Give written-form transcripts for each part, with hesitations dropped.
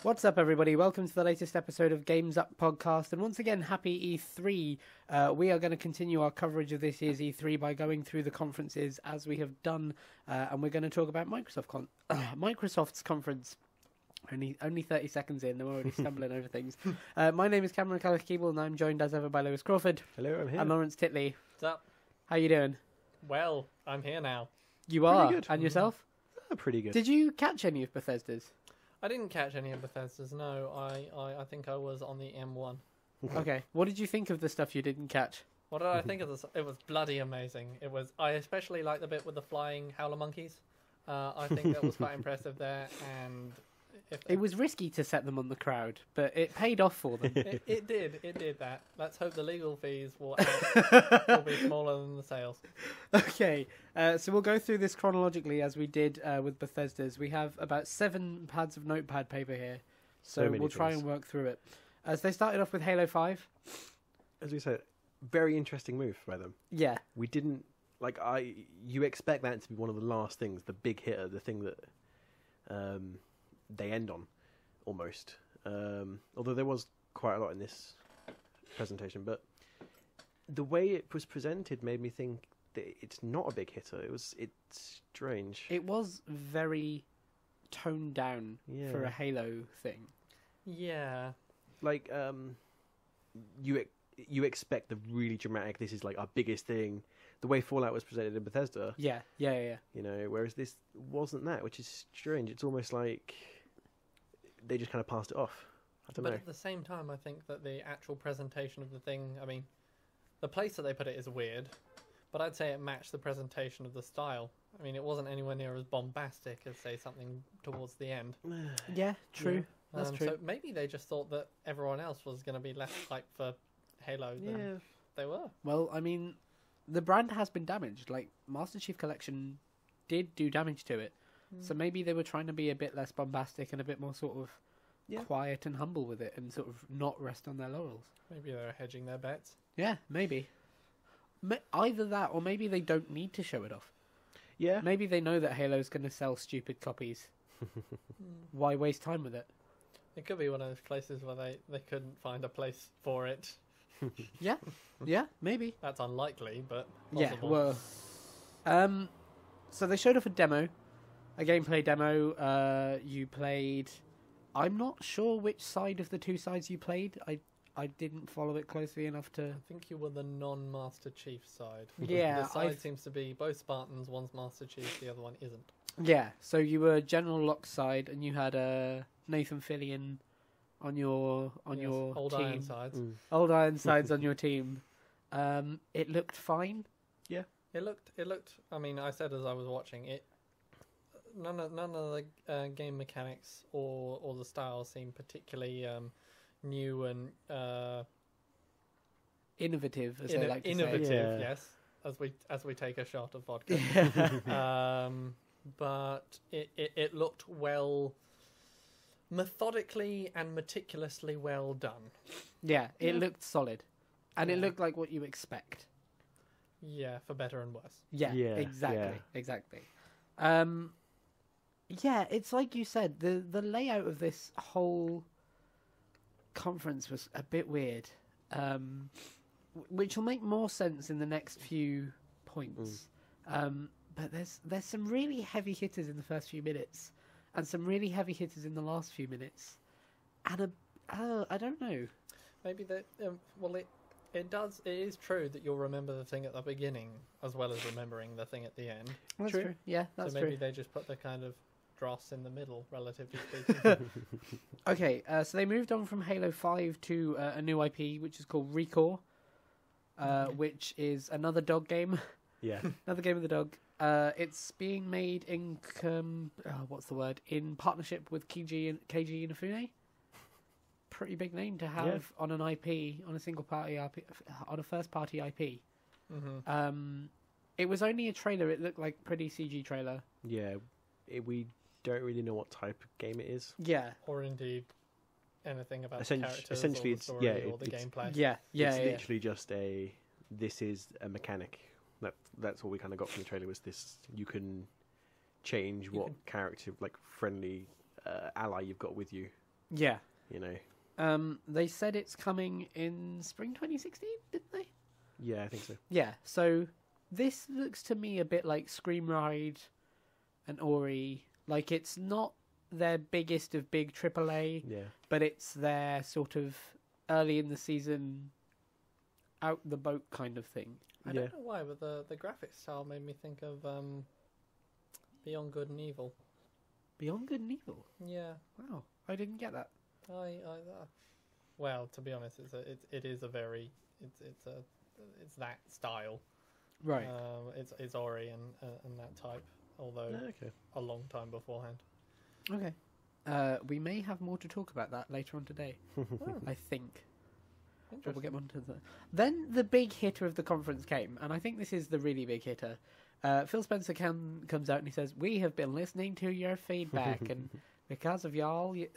What's up, everybody? Welcome to the latest episode of Games Up Podcast. And once again, happy E3. We are going to continue our coverage of this year's E3 by going through the conferences as we have done. And we're going to talk about Microsoft's conference. Only 30 seconds in, and we're already stumbling over things. My name is Cameron Callaghan, and I'm joined as ever by Lewis Crawford. Hello, I'm here. And Lawrence Titley. What's up? How you doing? Well, I'm here now. You are? Good. And yourself? Pretty good. Did you catch any of Bethesda's? I didn't catch any of Bethesda's, no. I think I was on the M1. Okay. What did you think of the stuff you didn't catch? What did I think of this? It was bloody amazing. I especially like the bit with the flying howler monkeys. I think that was quite impressive there, and it was risky to set them on the crowd, but it paid off for them. It did that. Let's hope the legal fees will be smaller than the sales. Okay, so we'll go through this chronologically as we did with Bethesda's. We have about 7 pads of notepad paper here, so we'll try and work through it. As they started off with Halo 5. As we said, very interesting move by them. Yeah. We didn't, you expect that to be one of the last things, the big hitter, the thing that they end on, almost. Although there was quite a lot in this presentation, but the way it was presented made me think that it's not a big hitter. It's strange. It was very toned down for a Halo thing. Yeah. You expect the really dramatic, this is like our biggest thing, the way Fallout was presented in Bethesda. Yeah. You know, whereas this wasn't that, which is strange. It's almost like they just kind of passed it off. I don't know. But at the same time, I think that the actual presentation of the thing, I mean, the place that they put it is weird, but I'd say it matched the presentation of the style. I mean, it wasn't anywhere near as bombastic as, say, something towards the end. Yeah, true. Yeah. That's true. So maybe they just thought that everyone else was going to be less hyped for Halo than they were. Well, I mean, the brand has been damaged. Like, Master Chief Collection did do damage to it. So maybe they were trying to be a bit less bombastic and a bit more sort of quiet and humble with it and sort of not rest on their laurels. Maybe they're hedging their bets. Yeah, maybe. Either that or maybe they don't need to show it off. Yeah. Maybe they know that Halo's going to sell stupid copies. Why waste time with it? It could be one of those places where they couldn't find a place for it. Yeah, maybe. That's unlikely, but possible. Yeah, well... so they showed off a demo. A gameplay demo. You played... I'm not sure which side of the two sides you played. I didn't follow it closely enough to... I think you were the non-Master Chief side. Yeah. The side seems to be both Spartans, one's Master Chief, the other one isn't. Yeah, so you were General Locke's side, and you had Nathan Fillion on your old team. Ironsides. Old Ironsides on your team. It looked fine. Yeah. It looked. I mean, I said as I was watching it, none of the game mechanics or the style seemed particularly new and innovative, as they like to say. Innovative, yes. As we take a shot of vodka. But it looked well, methodically and meticulously well done. Yeah, it looked solid, and it looked like what you expect. Yeah, for better and worse. Yeah, exactly. Yeah, it's like you said, the layout of this whole conference was a bit weird, which will make more sense in the next few points. But there's some really heavy hitters in the first few minutes, and some really heavy hitters in the last few minutes, and I don't know. Maybe that it is true that you'll remember the thing at the beginning as well as remembering the thing at the end. That's true. Yeah, that's true. So maybe they just put the kind of dross in the middle, relatively speaking. Okay, so they moved on from Halo 5 to a new IP, which is called Recore, which is another dog game. Yeah. Another game of the dog. It's being made in in partnership with KG Inafune. Pretty big name to have on an IP, on a single party IP, on a first party IP. Mm-hmm. It was only a trailer. It looked like pretty CG trailer. Yeah, we don't really know what type of game it is. Yeah, or indeed anything about the characters essentially or the story or the gameplay. It's literally just this is a mechanic. That's all we kind of got from the trailer was this. You can change what character, like friendly ally you've got with you. Yeah. You know. They said it's coming in spring 2016, didn't they? Yeah, I think so. Yeah. So this looks to me a bit like Scream Ride and Ori. Like, it's not their biggest of big AAA, Yeah. but it's their sort of early in the season, out the boat kind of thing. I don't know why, but the graphics style made me think of Beyond Good and Evil. Beyond Good and Evil. Yeah. Wow, I didn't get that. Well, to be honest, it is a very it's that style. Right. It's Ori and that type, although Okay. a long time beforehand. Okay. We may have more to talk about that later on today. I think. But we'll get on to that. Then the big hitter of the conference came, and I think this is the really big hitter. Phil Spencer comes out and he says, "We have been listening to your feedback, and because of y'all, yeah."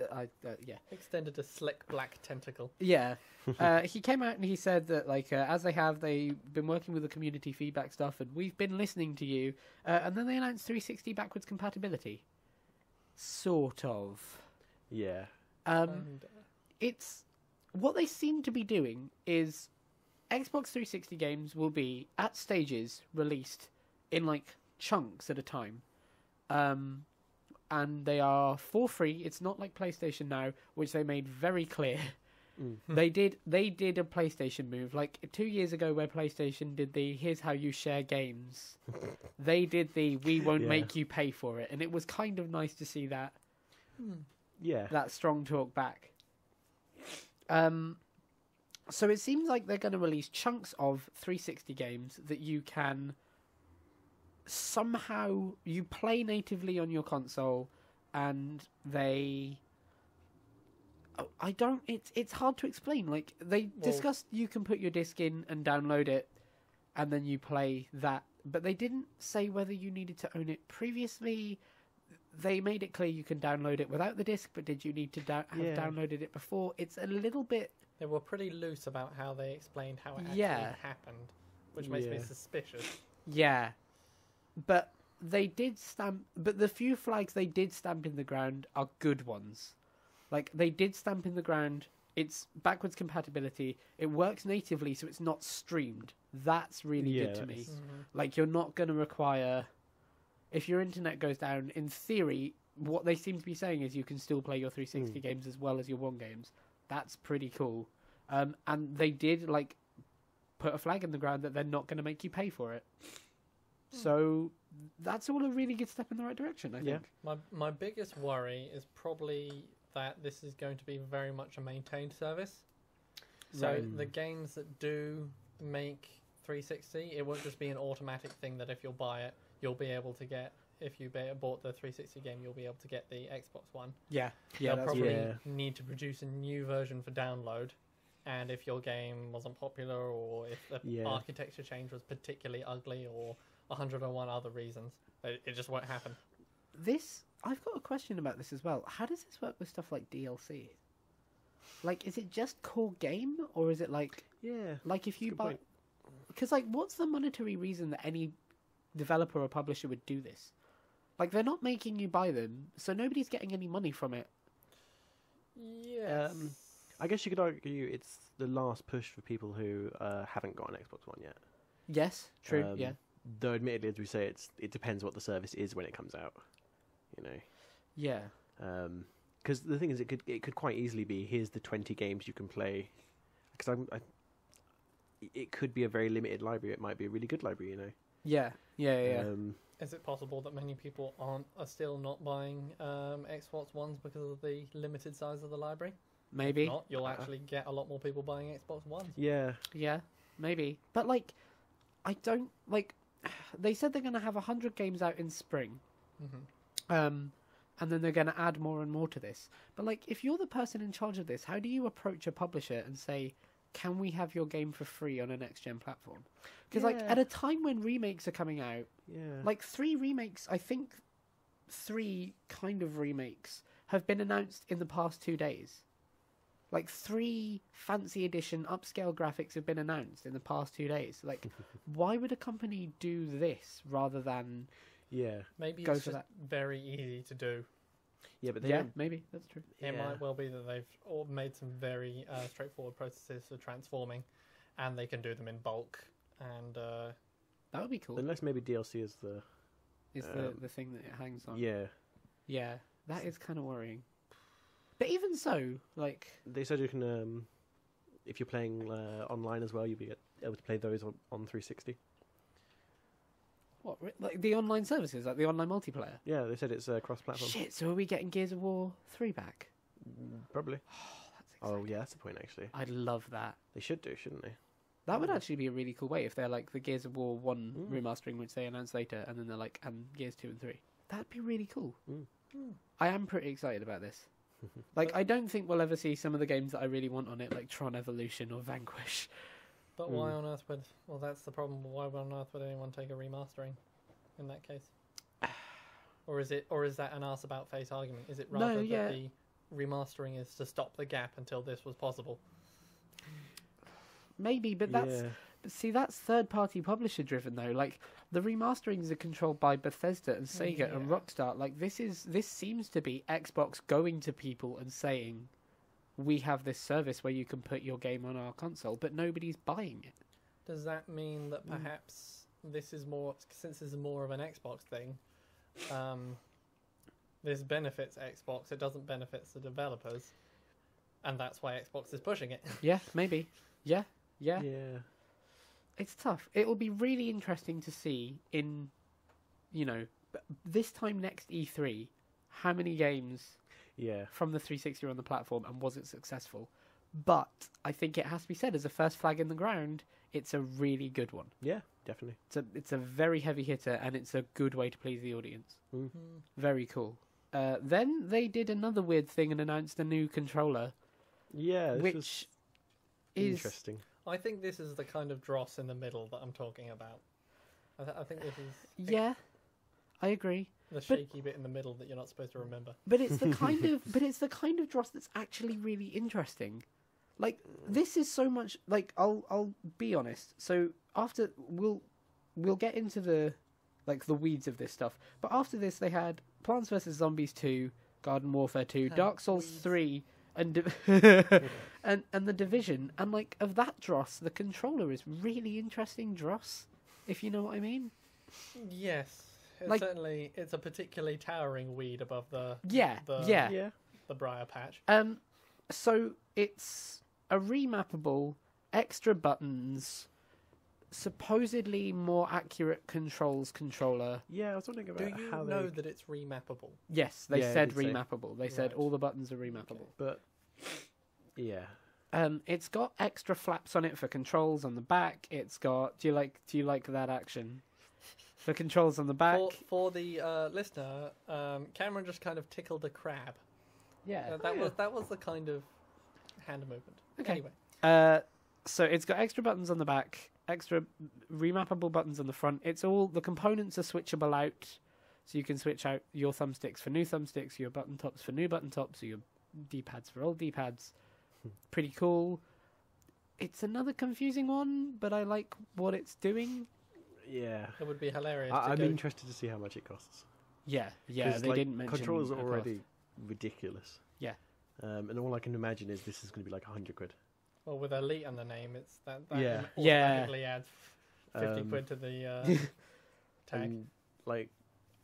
Extended a slick black tentacle. Yeah. He came out and he said that, like, as they've been working with the community feedback stuff, and we've been listening to you. And then they announced 360 backwards compatibility. Sort of. Yeah. It's what they seem to be doing is Xbox 360 games will be at stages released in like chunks at a time, and they are for free. It's not like PlayStation Now, which they made very clear. They did a PlayStation move like 2 years ago, where PlayStation did the "here's how you share games." They did the "we won't make you pay for it," and it was kind of nice to see that. Yeah. That strong talk back. So it seems like they're going to release chunks of 360 games that you can somehow you play natively on your console, and they. Oh, I don't. It's hard to explain. Like they discussed, you can put your disc in and download it, and then you play that. But they didn't say whether you needed to own it previously. They made it clear you can download it without the disc, but did you need to have downloaded it before? It's a little bit... They were pretty loose about how they explained how it actually happened, which makes me suspicious. Yeah. But they did stamp... But the few flags they did stamp in the ground are good ones. Like, they did stamp in the ground, it's backwards compatibility, it works natively, so it's not streamed. That's really good to me. Like, you're not going to require... If your internet goes down, in theory, what they seem to be saying is you can still play your 360 games as well as your One games. That's pretty cool. And they did, like, put a flag in the ground that they're not going to make you pay for it. So that's all a really good step in the right direction, I think. My biggest worry is probably that this is going to be very much a maintained service. So the games that do make 360, it won't just be an automatic thing that if you'll buy it, you'll be able to get, if you bought the 360 game, you'll be able to get the Xbox One. They'll probably need to produce a new version for download, and if your game wasn't popular, or if the architecture change was particularly ugly, or 101 other reasons, it just won't happen. I've got a question about this as well. How does this work with stuff like DLC? Like, is it just core game, or is it like... Yeah. Like, if you buy... Because, like, what's the monetary reason that any developer or publisher would do this? Like, they're not making you buy them, so nobody's getting any money from it. Yes. I guess you could argue it's the last push for people who haven't got an Xbox One yet. Yes, true, yeah. Though, admittedly, as we say, it depends what the service is when it comes out. You know. Yeah. Because the thing is, it could quite easily be, here's the 20 games you can play. Because it could be a very limited library. It might be a really good library, you know. Yeah. Is it possible that many people are still not buying Xbox Ones because of the limited size of the library? Maybe. If not, you'll actually get a lot more people buying Xbox Ones. Yeah, maybe. But, like, I don't... Like, they said they're going to have 100 games out in spring. And then they're going to add more and more to this. But, like, if you're the person in charge of this, how do you approach a publisher and say, can we have your game for free on a next-gen platform? Because, like, at a time when remakes are coming out, like, 3 remakes, I think 3 kind of remakes have been announced in the past 2 days. Like, 3 fancy edition upscale graphics have been announced in the past 2 days. Like, why would a company do this rather than maybe go it's for just that? very easy to do. Yeah, but they Yeah, don't- maybe that's true. It yeah. might well be that they've all made some very straightforward processes for transforming, and they can do them in bulk. And That would be cool. Unless maybe DLC is the Is the thing that it hangs on? yeah. Yeah, that is kind of worrying. But even so, like, They said you can if you're playing online as well, you'll be able to play those on 360. what, like the online services, like the online multiplayer. Yeah, they said it's cross-platform. Shit, so are we getting Gears of War 3 back? Probably. That's Oh exciting. yeah, that's the point actually. I'd love that. They should do, shouldn't they? That would Mm. actually be a really cool way if they're like the Gears of War 1 Mm. remastering, which they announce later, and then they're like, and Gears 2 and 3. That'd be really cool. Mm. I am pretty excited about this. Like, I don't think we'll ever see some of the games that I really want on it, like Tron Evolution or Vanquish. but why on earth would? Well, that's the problem. Why on earth would anyone take a remastering in that case? Or is it? Or is that an ass about face argument? Is it rather yeah. that the remastering is to stop the gap until this was possible? Maybe, but that's Yeah. but see, that's third-party publisher-driven though. Like the remasterings are controlled by Bethesda and Sega and Yeah. Rockstar. Like this seems to be Xbox going to people and saying, "We have this service where you can put your game on our console," but nobody's buying it. Does that mean that perhaps this is more, since this is more of an Xbox thing, this benefits Xbox, it doesn't benefit the developers, and that's why Xbox is pushing it? Yeah, maybe. Yeah. Yeah. It's tough. It will be really interesting to see in, this time next E3, how many games Yeah. from the 360 are on the platform and was it successful. But I think it has to be said, as a first flag in the ground, it's a really good one. Yeah, definitely. It's a very heavy hitter, and it's a good way to please the audience. Very cool. Then they did another weird thing and announced a new controller, Yeah, this which was is interesting. I think this is the kind of dross in the middle that I'm talking about. I think this is yeah, I agree. the shaky bit in the middle that you're not supposed to remember. But it's the kind of dross that's actually really interesting. Like this is so much like I'll be honest. So after we'll get into the weeds of this stuff. But after this they had Plants vs Zombies 2, Garden Warfare 2, Dark Souls 3 and and the Division, and like of that dross, the controller is really interesting dross, if you know what I mean. Yes, Like- certainly it's a particularly towering weed above the Yeah. the briar patch. So it's a remappable, extra buttons, supposedly more accurate controller. Yeah, I was wondering Do about you how know they... that it's remappable? Yes, they Yeah, it said did say. remappable. They said Right. all the buttons are remappable. But yeah, It's got extra flaps on it for controls on the back. It's got. Do you like that action? The controls on the back. For the listener, Cameron just kind of tickled a crab. Yeah. That was the kind of hand movement. Okay. Anyway, So it's got extra buttons on the back, extra remappable buttons on the front. It's all the components are switchable out, so you can switch out your thumbsticks for new thumbsticks, your button tops for new button tops, or your D-pads for old D-pads. Pretty cool. It's another confusing one, but I like what it's doing. yeah. it would be hilarious. I'm to go interested to see how much it costs. Yeah. 'Cause, They like, didn't mention controls are a cost. already ridiculous. Yeah. And all I can imagine is this is going to be like 100 quid. Well, with Elite on the name, it's that Yeah. automatically adds 50 Um, quid to the tag. And like,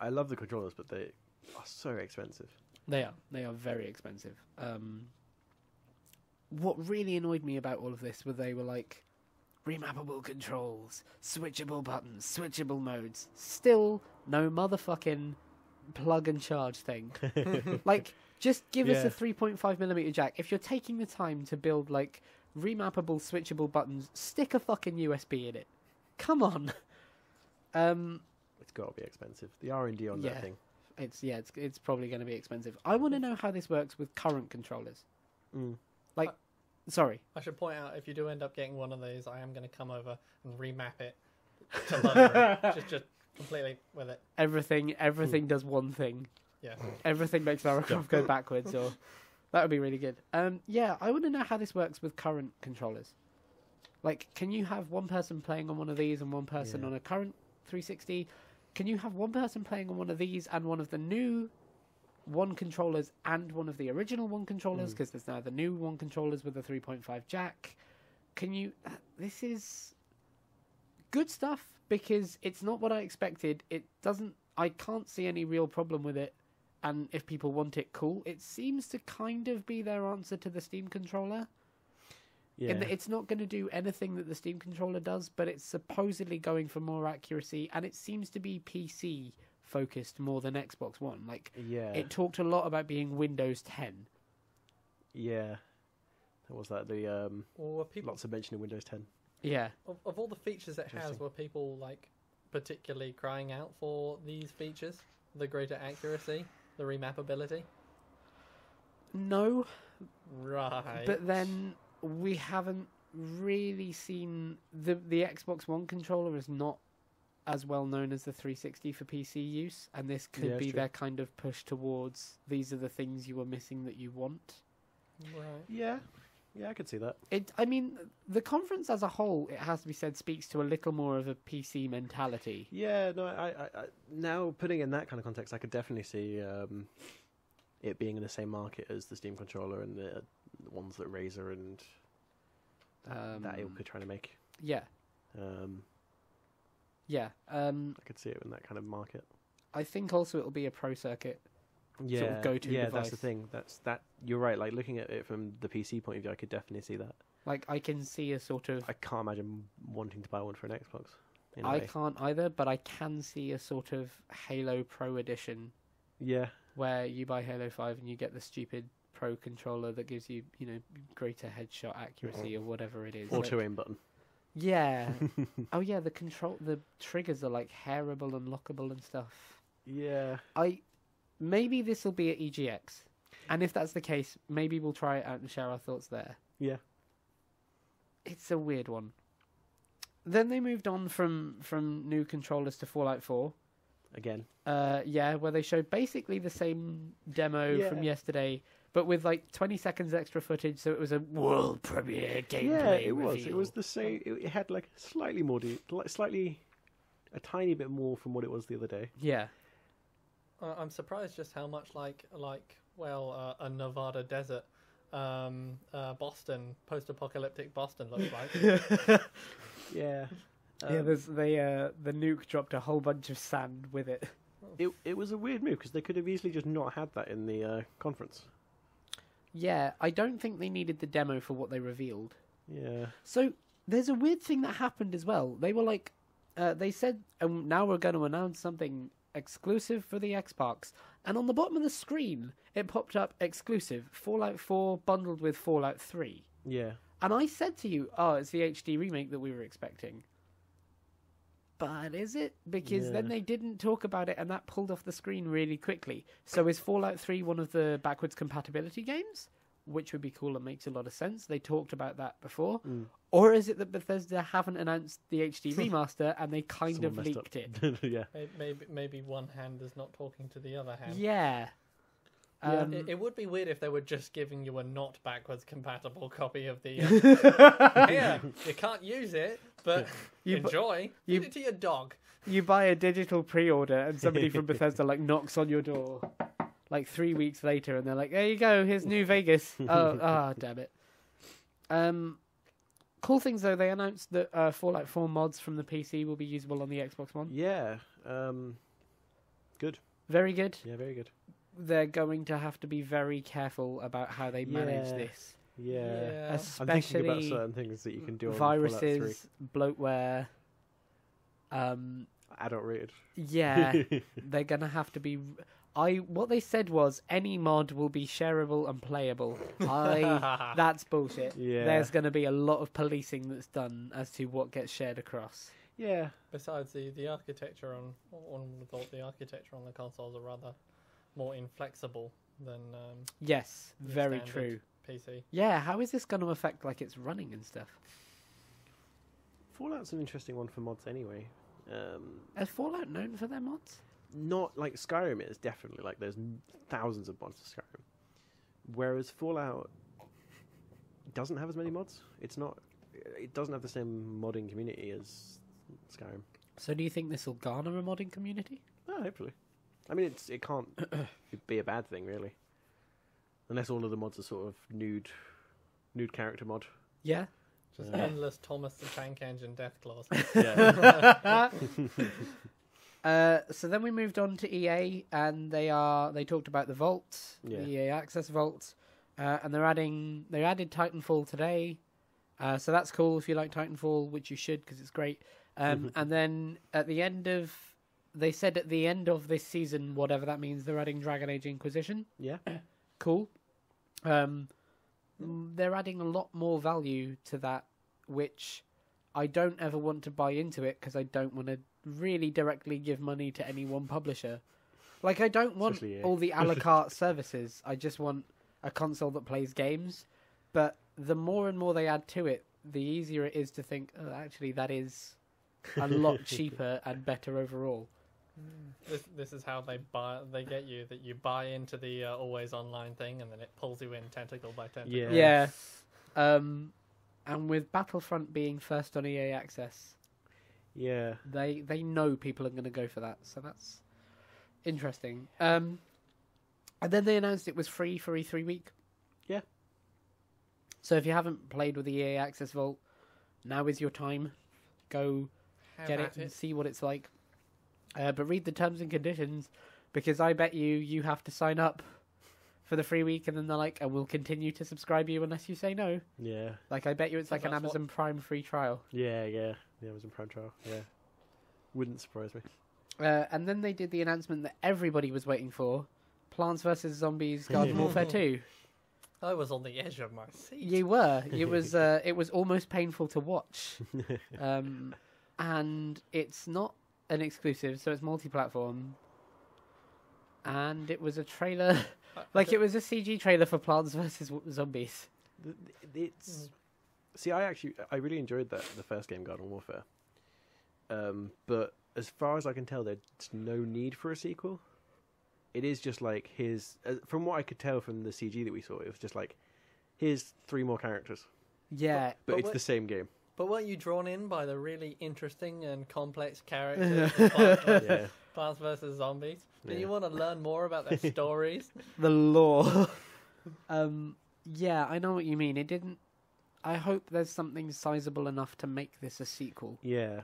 I love the controllers, but they are so expensive. They are very expensive. What really annoyed me about all of this was they were like, remappable controls, switchable buttons, switchable modes. Still no motherfucking plug and charge thing. Like, just give us Yeah. a 3.5mm jack. If you're taking the time to build like remappable, switchable buttons, stick a fucking USB in it. Come on. It's got to be expensive. The R&D on Yeah. that thing. It's probably going to be expensive. I want to know how this works with current controllers. Mm. Sorry. I should point out, if you do end up getting one of these, I am going to come over and remap it to London. just completely with it. Everything does one thing. Yeah. Everything makes Lara Croft go backwards, or that would be really good. Yeah, I want to know how this works with current controllers. Like, can you have one person playing on one of these and one person Yeah. on a current 360? Can you have one person playing on one of these and one of the new one controllers and one of the original one controllers, because there's now the new one controllers with the 3.5 jack. This is good stuff, because it's not what I expected. I can't see any real problem with it, and if people want it, cool. It seems to kind of be their answer to the Steam controller. Yeah. In that it's not going to do anything that the Steam controller does, but it's supposedly going for more accuracy, and it seems to be PC focused more than Xbox One. It talked a lot about being Windows 10. Yeah. What was that? Lots of mention of Windows 10. Yeah. Of all the features it has, were people particularly crying out for these features? The greater accuracy, the remappability? No. Right. But then we haven't really seen the Xbox One controller is not as well known as the 360 for PC use, and this could be their kind of push towards these are the things you were missing that you want. Right. Yeah. Yeah, I could see that. The conference as a whole, it has to be said, speaks to a little more of a PC mentality. Yeah, no, I now putting it in that kind of context, I could definitely see it being in the same market as the Steam controller and the ones that Razer and that ilk are trying to make. Yeah. I could see it in that kind of market. I think also it'll be a pro circuit. Yeah, sort of go-to device. That's the thing. You're right. Like looking at it from the PC point of view, I could definitely see that. I can see a sort of. I can't imagine wanting to buy one for an Xbox. I can't either, but I can see a sort of Halo Pro edition. Yeah. Where you buy Halo 5 and you get the stupid Pro controller that gives you, greater headshot accuracy or whatever it is. Auto aim button. Yeah. Oh yeah, the triggers are hairable and lockable and stuff. Yeah. Maybe this will be at EGX, and if that's the case, maybe we'll try it out and share our thoughts there. Yeah. It's a weird one. Then they moved on from new controllers to Fallout 4. Again. Where they showed basically the same demo from yesterday, but with 20 seconds extra footage, so it was a world premiere gameplay. Yeah, it was. reveal. It was the same. It had slightly more, a tiny bit more from what it was the other day. Yeah. I'm surprised just how much a Nevada desert, Boston, post-apocalyptic Boston looks like. Yeah. There's the nuke dropped a whole bunch of sand with it. It was a weird move because they could have easily just not had that in the conference. Yeah, I don't think they needed the demo for what they revealed. Yeah. So there's a weird thing that happened as well. They were they said, now we're going to announce something exclusive for the Xbox, and on the bottom of the screen it popped up exclusive Fallout 4 bundled with Fallout 3. Yeah. And I said to you, it's the HD remake that we were expecting. But is it? Because then they didn't talk about it, and that pulled off the screen really quickly. So is Fallout 3 one of the backwards compatibility games? Which would be cool and makes a lot of sense. They talked about that before. Or is it that Bethesda haven't announced the HD remaster and they kind of leaked it? Yeah. Maybe one hand is not talking to the other hand. Yeah. It would be weird if they were just giving you a not backwards compatible copy of the. Here, you can't use it, but enjoy. Feed it to your dog. You buy a digital pre-order and somebody from Bethesda knocks on your door 3 weeks later and they're like, there you go, here's New Vegas. Damn it. Cool things though, they announced that Fallout 4 mods from the PC will be usable on the Xbox One. Yeah. Good. Very good. Yeah, very good. They're going to have to be very careful about how they manage this. Yeah. Especially I'm thinking about certain things that you can do on viruses, bloatware, adult rated. Yeah, they're going to have to be. What they said was any mod will be shareable and playable. That's bullshit. Yeah. There's going to be a lot of policing that's done as to what gets shared across. Yeah. Besides the architecture one would have thought the architecture on the consoles are rather more inflexible than yes, very true. PC. Yeah, how is this going to affect its running and stuff? Fallout's an interesting one for mods anyway. Is Fallout known for their mods? Not like Skyrim is definitely there's thousands of mods to Skyrim, whereas Fallout doesn't have as many mods. It doesn't have the same modding community as Skyrim. So do you think this will garner a modding community? Oh, hopefully. I mean, it can't be a bad thing, really. Unless all of the mods are sort of nude character mod. Yeah. Just endless Thomas the Tank Engine death clause. Yeah. So then we moved on to EA, and they talked about the Vault, Yeah. the EA Access Vault, and they added Titanfall today. So that's cool if you like Titanfall, which you should because it's great. And then they said at the end of this season, whatever that means, they're adding Dragon Age Inquisition. Yeah. Cool. They're adding a lot more value to that, which I don't ever want to buy into it because I don't want to really directly give money to any one publisher. Like, I don't want Especially, yeah. all the a la carte services. I just want a console that plays games. But the more and more they add to it, the easier it is to think, oh, actually, that is a lot cheaper and better overall. This is how they get you, that you buy into the always online thing, and then it pulls you in tentacle by tentacle. Yeah. Yeah. And with Battlefront being first on EA Access, Yeah. they know people are going to go for that, so that's interesting. And then they announced it was free for E3 week. Yeah. So if you haven't played with the EA Access Vault, now is your time. Go get it and see what it's like. But read the terms and conditions, because I bet you have to sign up for the free week, and then they're like, and we'll continue to subscribe you unless you say no. Yeah. Like, I bet you it's like an Amazon Prime free trial. Yeah. The Amazon Prime trial. Yeah. Wouldn't surprise me. And then they did the announcement that everybody was waiting for: Plants vs Zombies Garden Warfare 2. I was on the edge of my seat. You were. It was almost painful to watch. And it's not an exclusive, so it's multi-platform. And it was a trailer, it was a CG trailer for Plants vs Zombies. It's see, I really enjoyed the first game, Garden Warfare. But as far as I can tell, there's no need for a sequel. It is just like from what I could tell from the CG that we saw, it was just like, here's 3 more characters. Yeah, But it's the same game. But weren't you drawn in by the really interesting and complex characters? Yeah. Plants vs Zombies. Do Yeah. you want to learn more about their stories? the lore. Yeah, I know what you mean. It didn't. I hope there's something sizable enough to make this a sequel. Yeah.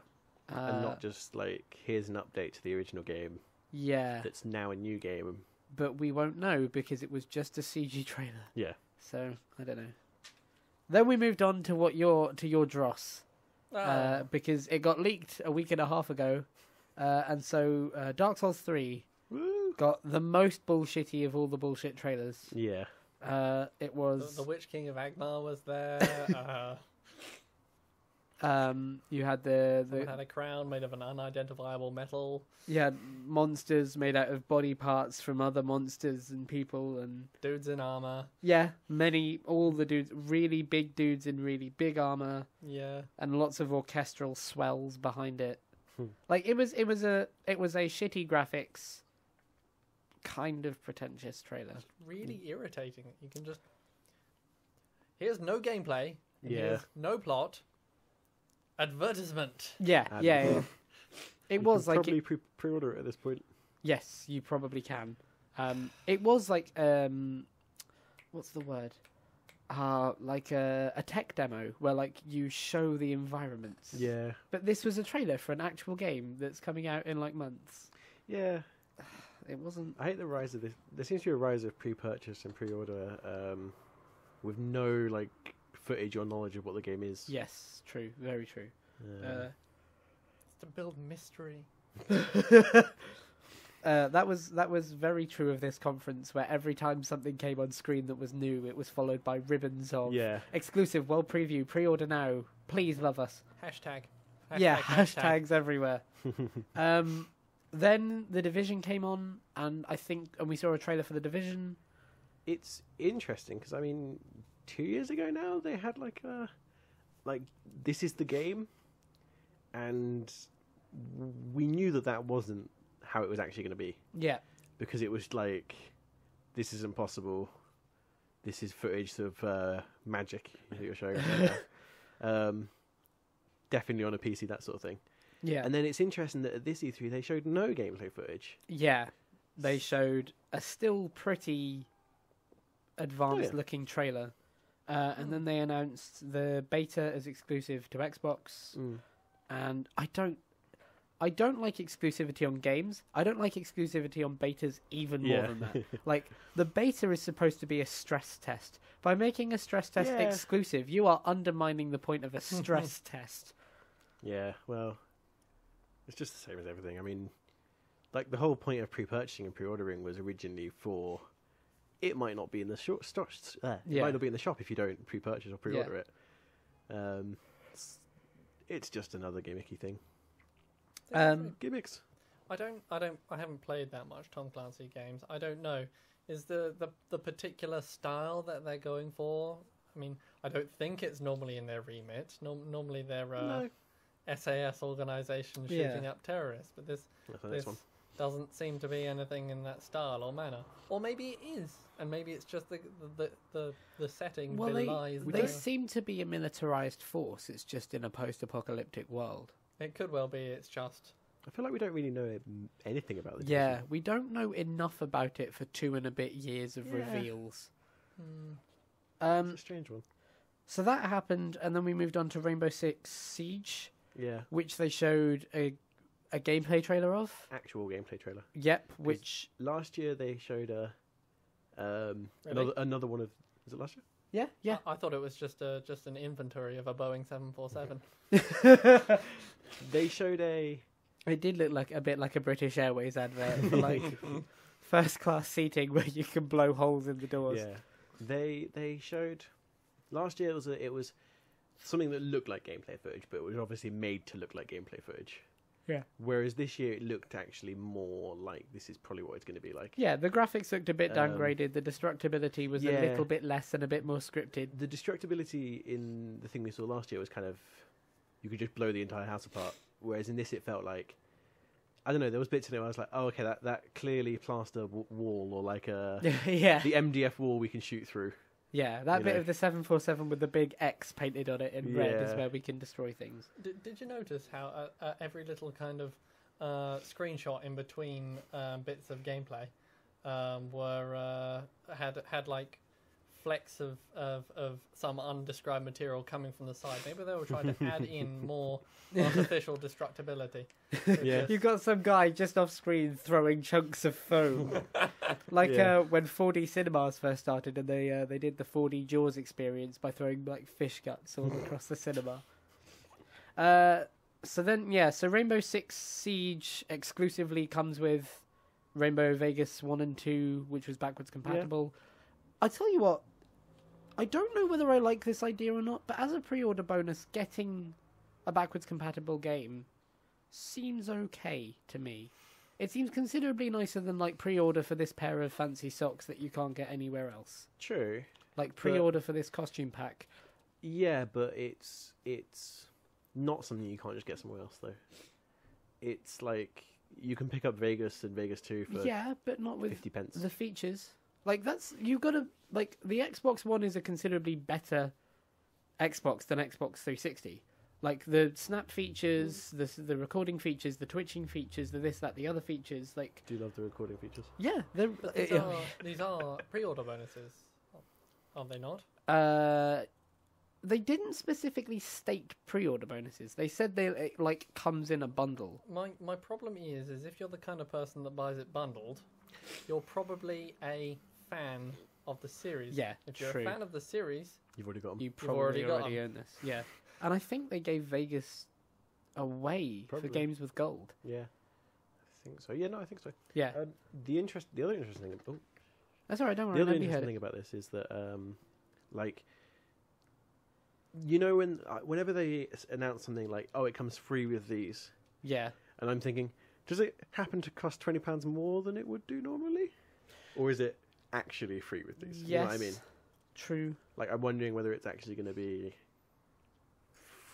And not just like, here's an update to the original game. Yeah, That's now a new game. but we won't know because it was just a CG trailer. Yeah. So I don't know. Then we moved on to your dross, because it got leaked a week and a half ago, and so Dark Souls 3 Woo! got the most bullshitty of all the bullshit trailers. Yeah. It was the Witch King of Agnar was there. you had the Someone had a crown made of an unidentifiable metal. you had monsters made out of body parts from other monsters and people, and Dudes in armor. all the dudes, really big dudes in really big armor, Yeah. and lots of orchestral swells behind it. Like, it was a shitty graphics, kind of pretentious trailer. Really irritating. You can just... Here's no gameplay. And Yeah. here's no plot. Advertisement. Yeah. It was like probably pre-order it at this point. yes, you probably can. It was like what's the word? Like a tech demo where like you show the environments. Yeah. But this was a trailer for an actual game that's coming out in like months. Yeah. It wasn't. I hate the rise of this. There seems to be a rise of pre-purchase and pre-order with no like footage or knowledge of what the game is. Yes, true, very true. It's to build mystery. That was very true of this conference, where every time something came on screen that was new, it was followed by ribbons of exclusive world preview, pre-order now, please love us. Hashtag. Hashtags everywhere. Then The Division came on, and we saw a trailer for The Division. It's interesting because I mean, 2 years ago now they had like this is the game, and we knew that wasn't how it was actually going to be. Yeah. Because it was like, this is impossible. This is footage of magic that you're showing us right now. Definitely on a PC, that sort of thing. Yeah. And then it's interesting that at this E3 they showed no gameplay footage. Yeah. they showed a still pretty advanced-looking trailer, and then they announced the beta is exclusive to Xbox. And I don't like exclusivity on games. I don't like exclusivity on betas even more than that. Like, the beta is supposed to be a stress test. By making a stress test exclusive, you are undermining the point of a stress test. Yeah, well, it's just the same as everything. I mean, like, the whole point of pre-purchasing and pre-ordering was originally for it might not be in the shop. It might not be in the shop if you don't pre-purchase or pre-order it. It's just another gimmicky thing. Gimmicks. I haven't played that much Tom Clancy games. I don't know. Is the particular style that they're going for? I mean, I don't think it's normally in their remit. Normally they're SAS organisation shooting up terrorists, but this doesn't seem to be anything in that style or manner. Or maybe it is, and maybe it's just the setting belies. They seem to be a militarized force. It's just in a post-apocalyptic world. It could well be. It's just. I feel like we don't really know anything about it. Yeah, we don't know enough about it for 2 and a bit years of reveals. It's a strange one. So that happened, and then we moved on to Rainbow Six Siege. Yeah. Which they showed a gameplay trailer of. Actual gameplay trailer. Yep. Which last year they showed Really? another one of. Was it last year? Yeah. I thought it was just an inventory of a Boeing 747. They showed a. It did look like a bit like a British Airways advert for like first class seating where you can blow holes in the doors. Yeah, they showed last year. It was something that looked like gameplay footage, but it was obviously made to look like gameplay footage. Yeah. Whereas this year it looked actually more like this is probably what it's going to be like. Yeah, the graphics looked a bit downgraded. The destructibility was a little bit less and a bit more scripted. The destructibility in the thing we saw last year was kind of you could just blow the entire house apart. Whereas in this, it felt like, I don't know, there was bits in it where I was like, oh, okay, that clearly plaster wall or like the MDF wall we can shoot through. Yeah, that bit of the 747 with the big X painted on it in red is where we can destroy things. Did you notice how every little kind of screenshot in between bits of gameplay had like flecks of some undescribed material coming from the side? Maybe they were trying to add in more artificial destructibility. Yeah. You've got some guy just off screen throwing chunks of foam. Like when 4D cinemas first started and they did the 4D Jaws experience by throwing like fish guts all across the cinema. So Rainbow Six Siege exclusively comes with Rainbow Vegas 1 and 2, which was backwards compatible. Yeah. I tell you what, I don't know whether I like this idea or not, but as a pre-order bonus, getting a backwards compatible game seems okay to me. It seems considerably nicer than like pre-order for this pair of fancy socks that you can't get anywhere else. True. Like pre-order for this costume pack. Yeah, but it's not something you can't just get somewhere else though. It's like you can pick up Vegas and Vegas 2 for but not with 50 pence. The features. Like you've got to like the Xbox One is a considerably better Xbox than Xbox 360. Like the snap features, the recording features, the twitching features, the this, that, the other features. Like, do you love the recording features? Yeah, these are pre-order bonuses, are they not? They didn't specifically state pre-order bonuses. They said it like comes in a bundle. My problem is if you're the kind of person that buys it bundled, you're probably a fan of the series. Yeah, if you're a fan of the series, you've already got them. You probably already own this. Yeah. And I think they gave Vegas away for games with gold. Yeah, I think so. Yeah, no, I think so. Yeah. The other interesting thing. Oh, that's all right. Don't worry. The other interesting thing about this is that, like, you know, whenever they announce something like, "Oh, it comes free with these," yeah, and I'm thinking, does it happen to cost £20 more than it would do normally, or is it actually free with these? Yes. You know what I mean? True. Like, I'm wondering whether it's actually going to be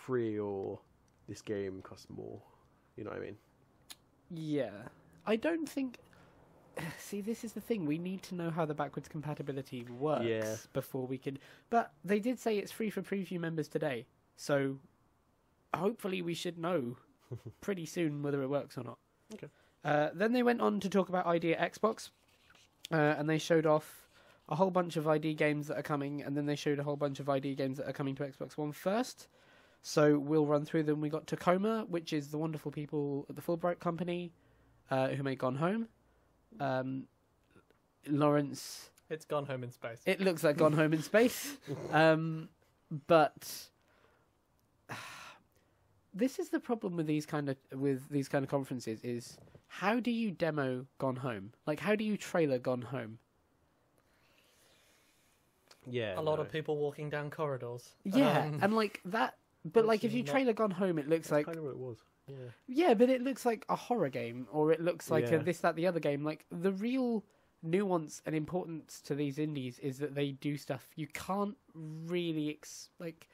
free or this game costs more. You know what I mean? Yeah. I don't think... See, this is the thing. We need to know how the backwards compatibility works before we can... But they did say it's free for preview members today. So hopefully we should know pretty soon whether it works or not. Okay. Then they went on to talk about ID at Xbox, and they showed off a whole bunch of ID games that are coming, and then they showed a whole bunch of ID games that are coming to Xbox One first. So we'll run through them. We got Tacoma, which is the wonderful people at the Fulbright Company, who made Gone Home. Lawrence... It's Gone Home in Space. It looks like Gone Home in Space. But this is the problem with these kind of conferences is how do you demo Gone Home? Like, how do you trailer Gone Home? Yeah, A lot of people walking down corridors. Yeah, and like that. But like, which if you is not- trailer Gone Home, it looks like kind of what it was. Yeah. yeah, but it looks like a horror game, or it looks like Yeah. a this, that, the other game. Like the real nuance and importance to these indies is that they do stuff you can't really like.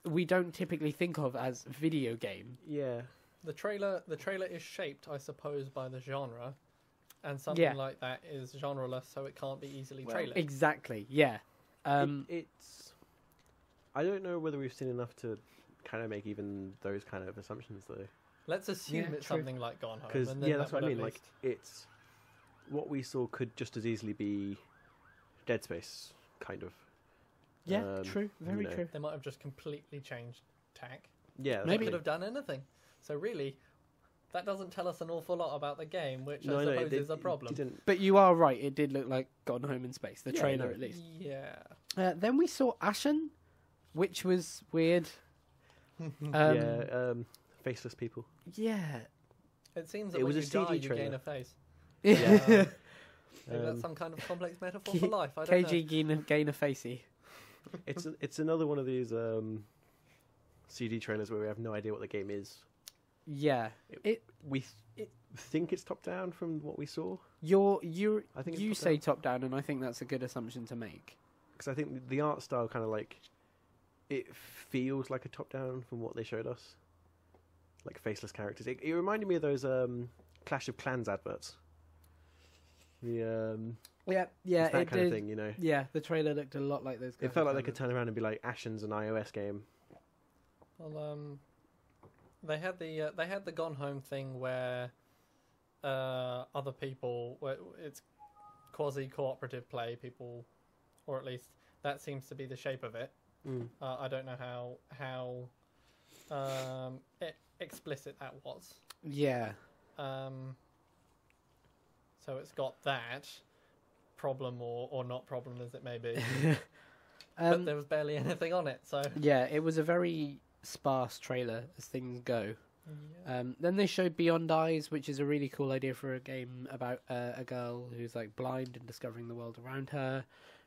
We don't typically think of as video game. Yeah. The trailer is shaped, I suppose, by the genre, and something Yeah. like that is genreless, so it can't be easily Well, trailered. Exactly. Yeah. It's. I don't know whether we've seen enough to kind of make even those kind of assumptions, though. Let's assume Yeah, it's true. something like Gone Home. Because and then that's that what I would mean. at Like, it's what we saw could just as easily be Dead Space, kind of. Yeah. True. Very you know. true. They might have just completely changed tack. Yeah, that's Maybe. They what could I have done anything. So really, that doesn't tell us an awful lot about the game, which mean. I No, suppose it is a problem. didn't. But you are right. It did look like Gone Home in Space. The Yeah, trailer, no. at least. Yeah. Then we saw Ashen, which was weird. Faceless people. Yeah. It seems that It when was you a die, CD you gain trailer. a face. Yeah. Maybe that's Um, some kind of complex metaphor for life. I don't KG gain a facey. it's another one of these CD trailers where we have no idea what the game is. Yeah. We think it's top down from what we saw, You I think it's you top say down. top down, and I think that's a good assumption to make. because I think the art style kind of like it feels like a top down from what they showed us, like faceless characters. It reminded me of those Clash of Clans adverts. The Yeah, it's that it kind did. of thing, you know. Yeah, the trailer looked a lot like those. It felt like they could turn around and be like, Ashen's an iOS game. Well, they had the Gone Home thing where other people, where it's quasi cooperative play. People, or at least that seems to be the shape of it. I don't know how explicit that was. Yeah. So it's got that problem or not problem as it may be, but there was barely anything on it. So Yeah, it was a very sparse trailer as things go. yeah. Then they showed Beyond Eyes, which is a really cool idea for a game about a girl who's like blind and discovering the world around her.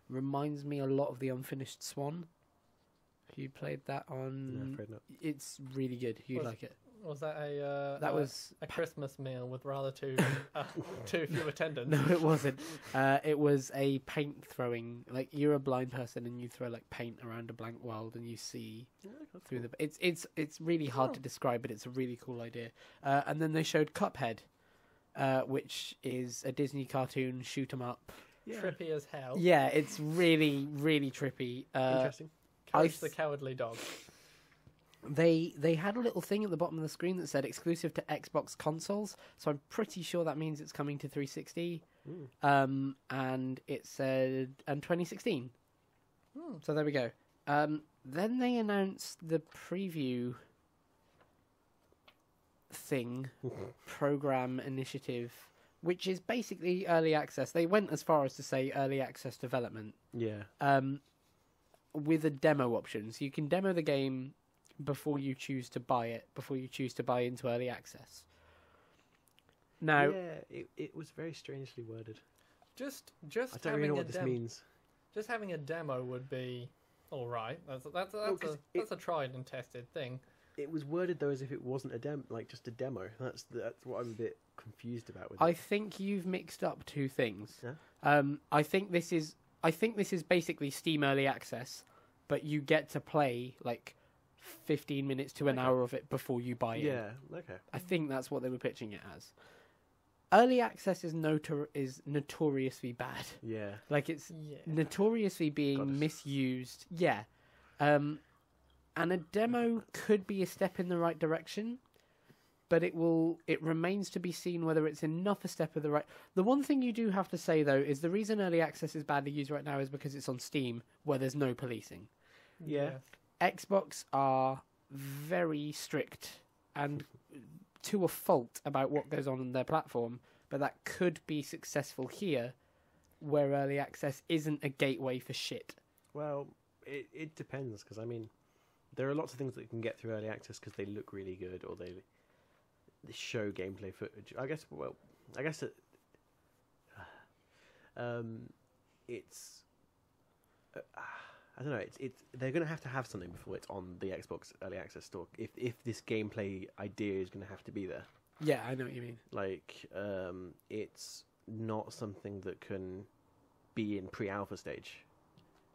Reminds me a lot of The Unfinished Swan. If you played that on, No, afraid not. it's really good. You'd like it. Was that a That was a Christmas meal with rather too few attendants? no, it wasn't. It was a paint throwing. Like you're a blind person and you throw like paint around a blank world and you see through the. It's really hard to describe, but it's a really cool idea. And then they showed Cuphead, which is a Disney cartoon shoot 'em up. Trippy as hell. Yeah, it's really really trippy. Interesting. Coach the Cowardly Dog. They had a little thing at the bottom of the screen that said exclusive to Xbox consoles, so I'm pretty sure that means it's coming to 360. And it said 2016. So there we go. Then they announced the preview thing, program initiative, which is basically early access. They went as far as to say early access development. Yeah. With a demo option, so you can demo the game before you choose to buy it, before you choose to buy into early access. Now, Yeah, it was very strangely worded. Just I don't having really know a what this demo. means. Just having a demo would be all right. That's 'cause a tried and tested thing. It was worded though as if it wasn't a demo, like just a demo. That's what I'm a bit confused about with I it. think you've mixed up two things. Yeah? I think this is basically Steam early access, but you get to play like 15 minutes to an Okay. hour of it before you buy it. Yeah. Okay. I think that's what they were pitching it as. Early access is notoriously bad. Yeah. Like it's Yeah. notoriously being Goddess. misused. Yeah. And a demo could be a step in the right direction, but it remains to be seen whether it's enough a step of the right. The one thing you do have to say though is the reason early access is badly used right now is because it's on Steam where there's no policing. Yeah. Xbox are very strict and to a fault about what goes on their platform, but that could be successful here where early access isn't a gateway for shit. Well, it depends, because I mean, there are lots of things that can get through early access because they look really good or they show gameplay footage. I guess it, it's I don't know. It's they're going to have something before it's on the Xbox early access store. If this gameplay idea is going to have to be there. Yeah, I know what you mean. Like, it's not something that can be in pre-alpha stage.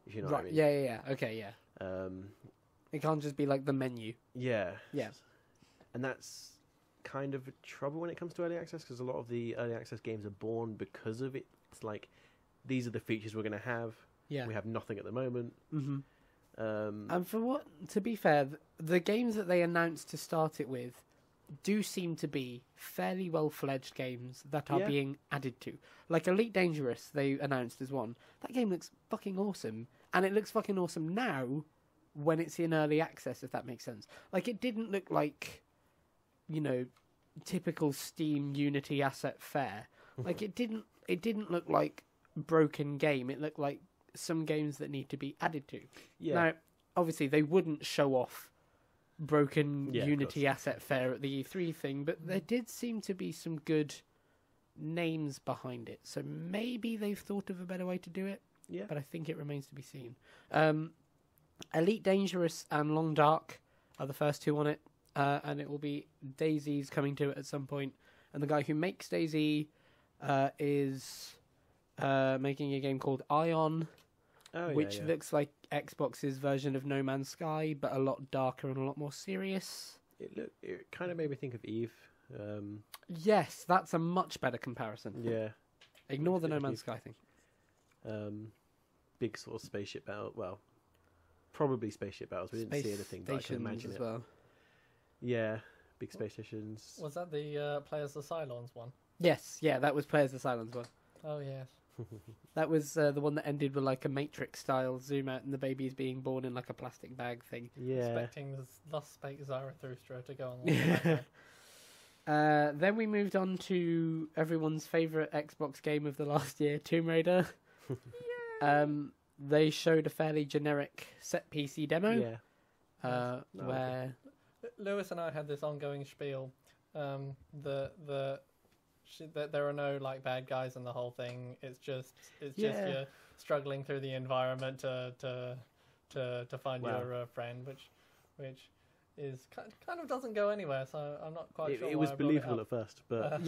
If you know what I mean. Yeah. Okay, yeah. It can't just be like the menu. Yeah. Yeah. And that's kind of a trouble when it comes to early access, because a lot of the early access games are born because of it. It's like, these are the features we're going to have. Yeah. We have nothing at the moment. Mm-hmm. And to be fair, the games that they announced to start it with do seem to be fairly well-fledged games that are being added to. Like Elite Dangerous, they announced as one. That game looks fucking awesome. And it looks fucking awesome now when it's in early access, if that makes sense. Like, it didn't look like, typical Steam Unity asset fare. Like, it didn't look like broken game. It looked like some games that need to be added to. Yeah. Now, obviously, they wouldn't show off broken Unity asset fare at the E3 thing, but there did seem to be some good names behind it. So maybe they've thought of a better way to do it. Yeah. But I think it remains to be seen. Elite Dangerous and Long Dark are the first two on it, and it will be DayZ's coming to it at some point. And the guy who makes DayZ is making a game called Ion, which looks like Xbox's version of No Man's Sky, but a lot darker and a lot more serious. It kind of made me think of Eve. Yes, that's a much better comparison. Yeah. Ignore the No Man's Sky thing. Big sort of spaceship battle. Well, probably spaceship battles. We didn't see anything, but I can imagine it. Well. Yeah, big space stations. Was that the Players the Cylons one? Yes, yeah, that was Players the Silence one. Oh, yes. That was the one that ended with like a Matrix style zoom out and the baby's being born in like a plastic bag thing. Yeah. Expecting the Thus Spake Zarathustra to go on the background. Then we moved on to everyone's favourite Xbox game of the last year, Tomb Raider. They showed a fairly generic set PC demo. Yeah. Where Lewis and I had this ongoing spiel. That there are no like bad guys in the whole thing. It's just you're struggling through the environment to find your friend, which is kind of doesn't go anywhere. So I'm not quite sure. It was believable at first, but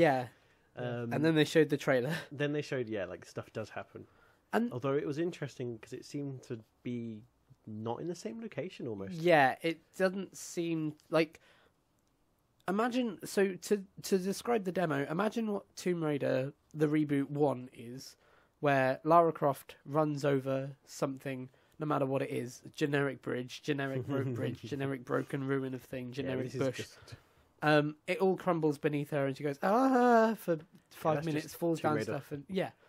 and then they showed the trailer. Then they showed like stuff does happen. And although it was interesting because it seemed to be not in the same location almost. Yeah, it doesn't seem like. Imagine, so to describe the demo, imagine what Tomb Raider, the reboot 1 is, where Lara Croft runs over something, no matter what it is, generic bridge, generic broke bridge, generic broken ruin of thing, generic bush. It all crumbles beneath her and she goes, for 5 minutes, falls down stuff. And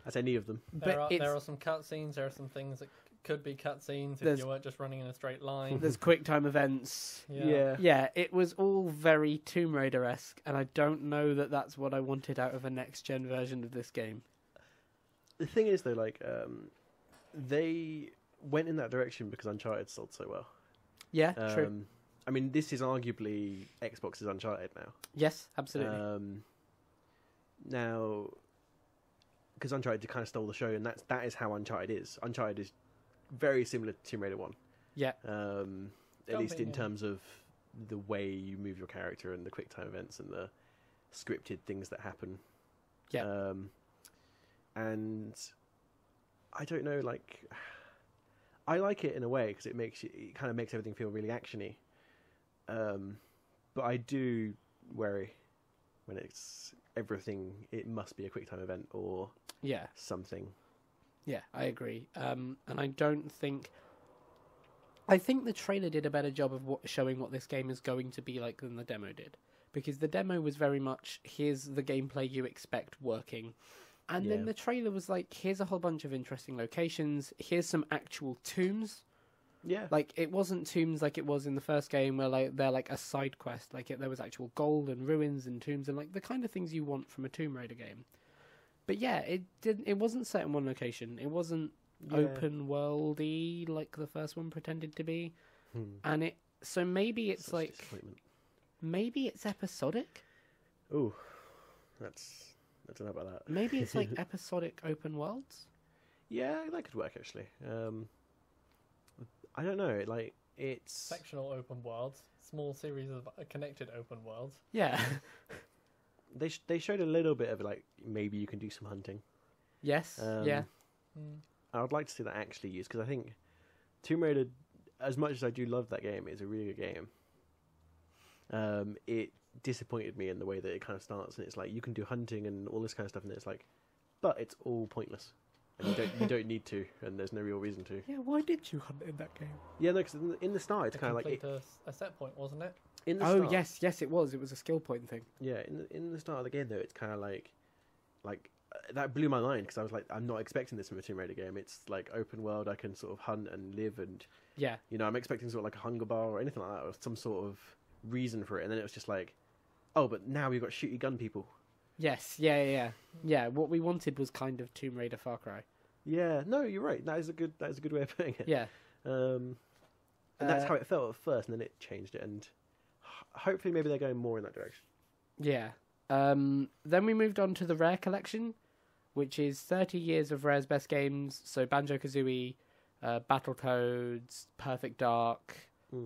that's any of them. There are some cutscenes, there are some things that could be cutscenes if you weren't just running in a straight line. There's quick time events. Yeah, it was all very Tomb Raider-esque, and I don't know that that's what I wanted out of a next-gen version of this game. The thing is, though, like, they went in that direction because Uncharted sold so well. Yeah, true. I mean, this is arguably Xbox's Uncharted now. Yes, absolutely. Now, because Uncharted kind of stole the show, and that is how Uncharted is. Uncharted is very similar to Tomb Raider 1. Yeah. At least in terms of the way you move your character and the quick time events and the scripted things that happen. Yeah. And I don't know, like, I like it in a way because it kind of makes everything feel really actiony. But I do worry when it's everything. It must be a quick time event or something. Yeah, I agree. And I don't think. I think the trailer did a better job of showing what this game is going to be like than the demo did, because the demo was very much, here's the gameplay you expect working. And then Yeah. the trailer was like, here's a whole bunch of interesting locations, here's some actual tombs. Yeah. Like, it wasn't tombs like it was in the first game where like they're like a side quest. Like, there was actual gold and ruins and tombs and like the kind of things you want from a Tomb Raider game. But yeah, it wasn't set in one location. It wasn't open worldy like the first one pretended to be. And so maybe it's Such like, disappointment. maybe it's episodic. Ooh, I don't know about that. Maybe it's like episodic open worlds. Yeah, that could work actually. I don't know. Like it's Sectional open worlds, small series of connected open worlds. Yeah. they showed a little bit of like maybe you can do some hunting. Yes. Yeah. I would like to see that actually used because I think Tomb Raider, as much as I do love that game, is a really good game. It disappointed me in the way that it kind of starts, and it's like you can do hunting and all this kind of stuff, and it's like, but it's all pointless, and you don't need to, and there's no real reason to. Yeah. Why did you hunt in that game? Yeah, no, because in the start it's To kind of like complete a set point, wasn't it? in the Oh start, yes, it was. It was a skill point thing. yeah. In the start of the game though, it's kind of like that blew my mind because I was like, I'm not expecting this from a Tomb Raider game. It's like open world. I can sort of hunt and live, and Yeah. I'm expecting sort of like a hunger bar or anything like that, or some sort of reason for it. And then it was just like, oh, but now we've got shooty gun people. Yes. Yeah. What we wanted was kind of Tomb Raider Far Cry. Yeah, no, you're right. That is a good way of putting it. Yeah. And that's how it felt at first, and then it changed it, and hopefully maybe they're going more in that direction. Yeah. Then we moved on to the Rare Collection, which is 30 years of Rare's best games. So Banjo-Kazooie, Battletoads, Perfect Dark,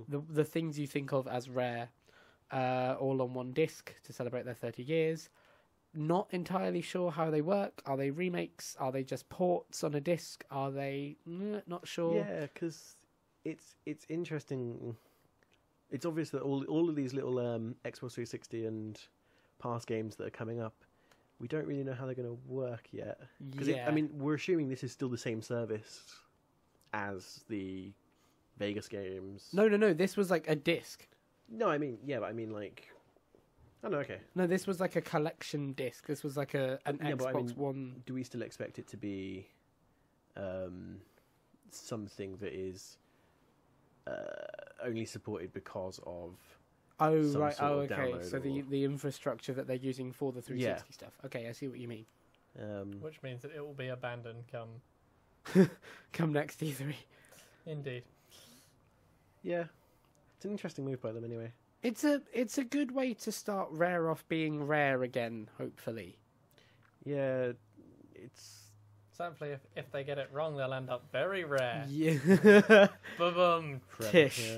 the things you think of as Rare, all on one disc to celebrate their 30 years. Not entirely sure how they work. Are they remakes? Are they just ports on a disc? Are they... not sure. Yeah, because it's interesting. It's obvious that all of these little Xbox 360 and past games that are coming up, we don't really know how they're going to work yet. Because Yeah. I mean, we're assuming this is still the same service as the Vegas games. No. This was like a disc. No, I mean, yeah, but I mean, like, oh no, okay. No, this was like a collection disc. This was like an Yeah, but I Xbox mean, One. Do we still expect it to be something that is only supported because of? Oh, some right. sort Oh, of okay. download So or- the infrastructure that they're using for the 360 stuff. Okay, I see what you mean. Which means that it will be abandoned come. Come next E3. Indeed. Yeah, it's an interesting move by them anyway. It's a good way to start Rare off being Rare again, hopefully. Yeah, it's So hopefully, if they get it wrong, they'll end up very rare. Yeah. Boom. forever, Tish.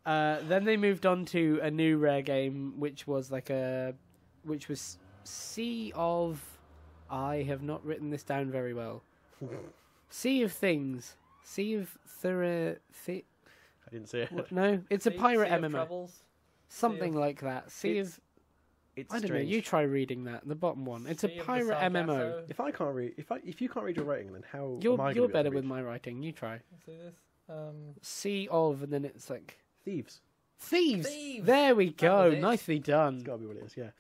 yeah. Then they moved on to a new Rare game, which was Sea of... I have not written this down very well. Sea of Things. Sea of I didn't see it. What? No, it's a pirate Sea of MMO. Troubles. Something Sea of- like that. Sea It's of... It's I don't know, strange. you try reading that, the bottom one. It's a Sea of the pirate MMO. Sargasso. If I can't read, if you can't read your writing, then how am I You're gonna be better able to with read? my writing, you try. See this? Sea of, and then it's like... Thieves. Thieves! Thieves! There we go, was it. nicely done. It's gotta be what it is. Yeah.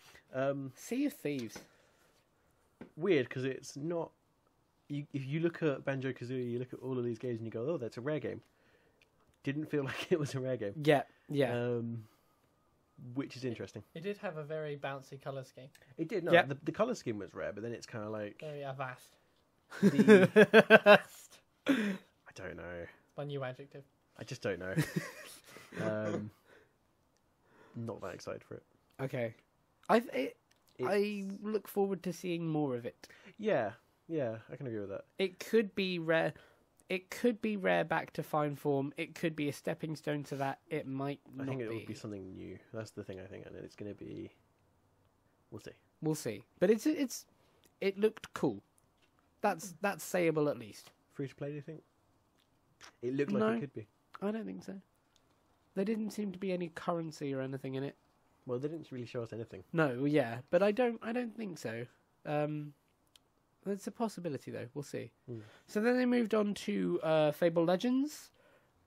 Sea of Thieves. Weird because it's not. If you look at Banjo-Kazooie, you look at all of these games and you go, "Oh, that's a Rare game." Didn't feel like it was a Rare game. Yeah. Which is interesting. It did have a very bouncy colour scheme. It did. No, Yeah. the color scheme was Rare, but then it's kind of like Very avast. I don't know. My new adjective. I just don't know. Not that excited for it. Okay. I look forward to seeing more of it. Yeah, I can agree with that. It could be Rare. It could be Rare back to fine form. It could be a stepping stone to that. It might I not think it be. would be something new. That's the thing I think, and it's going to be. We'll see. We'll see. But it looked cool. That's sayable at least. Free to play? Do you think? It looked like No. it could be. I don't think so. There didn't seem to be any currency or anything in it. Well, they didn't really show us anything. No, yeah, but I don't think so. It's a possibility though. We'll see. So then they moved on to Fable Legends,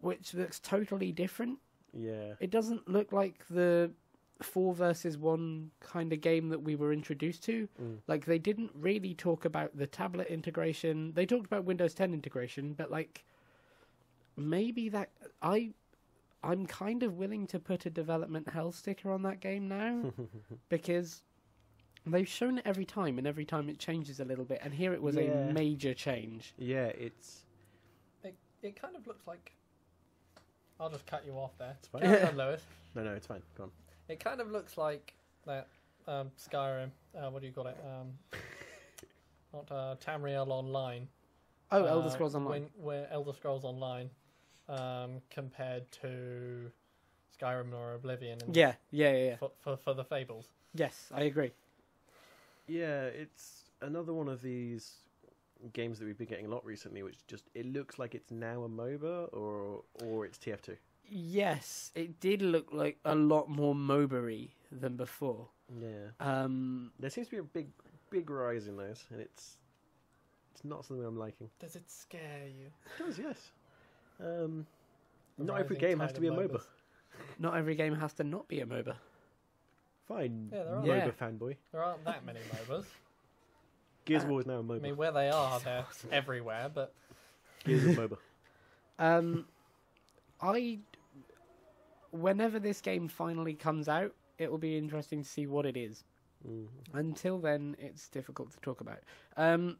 which looks totally different. Yeah. It doesn't look like the 4 versus 1 kind of game that we were introduced to. Like, they didn't really talk about the tablet integration. They talked about Windows 10 integration, but like, maybe that I'm kind of willing to put a development hell sticker on that game now because they've shown it every time, and every time it changes a little bit. And here it was a major change. Yeah, it's... It kind of looks like... I'll just cut you off there. It's fine. Carry on, Lewis. No, it's fine. Go on. It kind of looks like that Skyrim. What do you call it? Not Tamriel Online. Oh, Elder Scrolls Online. Where Elder Scrolls Online compared to Skyrim or Oblivion. And Yeah. For the Fables. Yes, I agree. Yeah, it's another one of these games that we've been getting a lot recently, which just, it looks like it's now a MOBA or it's TF2. Yes, it did look like a lot more MOBA-y than before. Yeah. There seems to be a big rise in those, and it's not something I'm liking. Does it scare you? It does, yes. Not every game has to be a MOBA. Not every game has to not be a MOBA. Fine, Yeah, there are. MOBA fanboy. There aren't that many MOBAs. Gears of War is now a MOBA. I mean, where they are, they're everywhere, but... Gears of MOBA. Whenever this game finally comes out, it will be interesting to see what it is. Until then, it's difficult to talk about. Then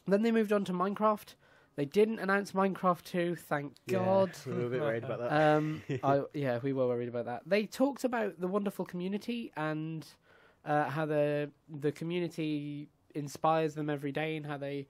they moved on to Minecraft. They didn't announce Minecraft 2, thank God. We were a bit worried about that. We were worried about that. They talked about the wonderful community and how the community inspires them every day and how they